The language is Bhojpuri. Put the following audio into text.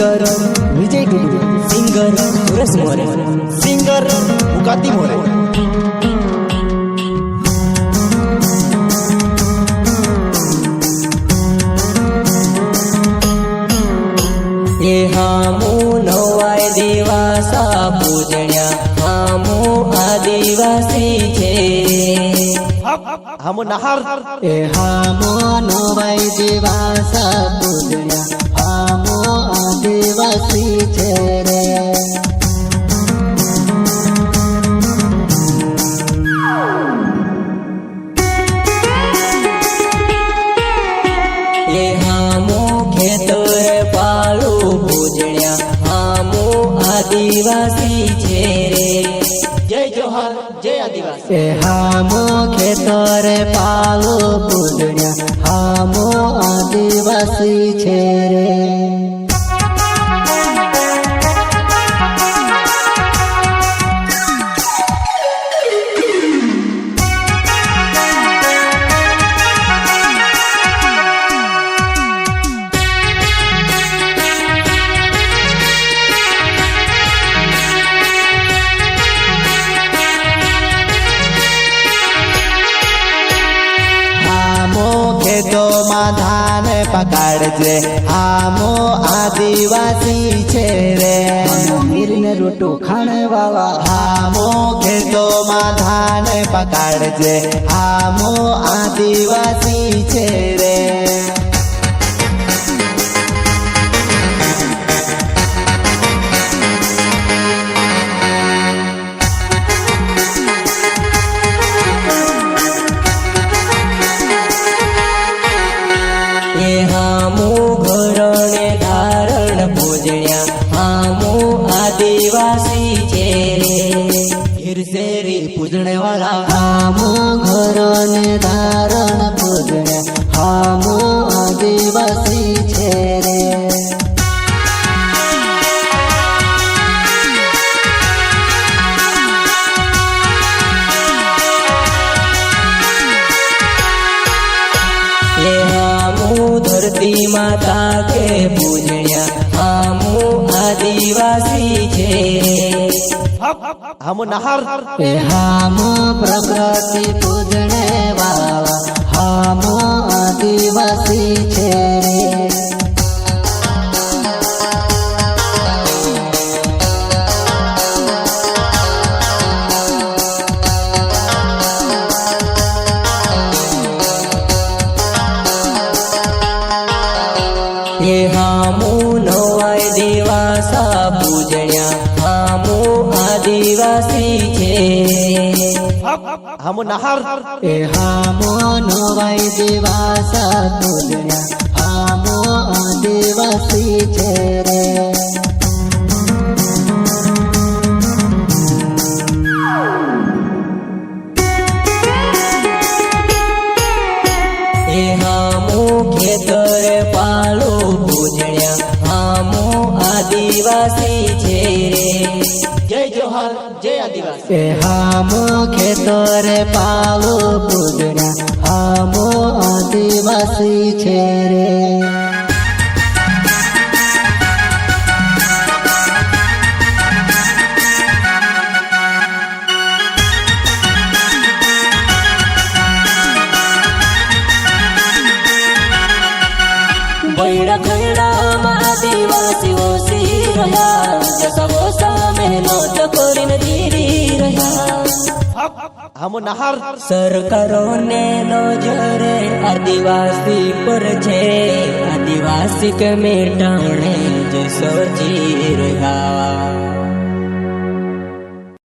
सिंगर विजय टुडू, सिंगर सुरेश मोरे, सिंगर मुकाती मोरे। ये हामू नवाय दिवासा पूजण्या हामू आदिवासी छे हामू नहार ए हामू नवाय दिवासा पूजण्या हामू आदिवासी छे रे। ये हामू खेतर पालू पूजण्या हामू आदिवासी छे रे। जय जोहार जय आदिवासी। ए हामू खेतर पालू पूजण्या हामू आदिवासी छे रे। खेतो में धान पकाड़जे हामो आदिवासी छे रे। मीर ने रोटो खाने वाला हामो खेतो में धान पकाड़जे हामो आदिवासी छे रे। हामू घरणे धारण पूजण्या हामू आदिवासी छे रे। गिरसेरी पूजणे वाला हामू घरणे धारण पूजण्या हामू आदिवासी छे रे। धरती माता के पूजण्या हामू आदिवासी छे हामू नहार ए हामू प्रकृति पूजणे वाला हामू आदिवासी छे रे। ये हामू नवाय दिवासा पूजण्या हामू आदिवासी छे हामू नहार ए हामू नवाय दिवासा पूजण्या हामू आदिवासी छे रे। खेतर पालो पूजण्या हामू आदिवासी छे रे। जय जोहार जय आदिवासी। ए हामू खेतर पालो पूजण्या हामू आदिवासी छे रे। बैड़ा खड़ा आदिवासी ओसी रहा जैसा वो सा मेहनत करीन जीरी रहा। हम नहार सरकारों ने नजरे आदिवासी पर छे आदिवासी के मेटाणे जो सोची रहा।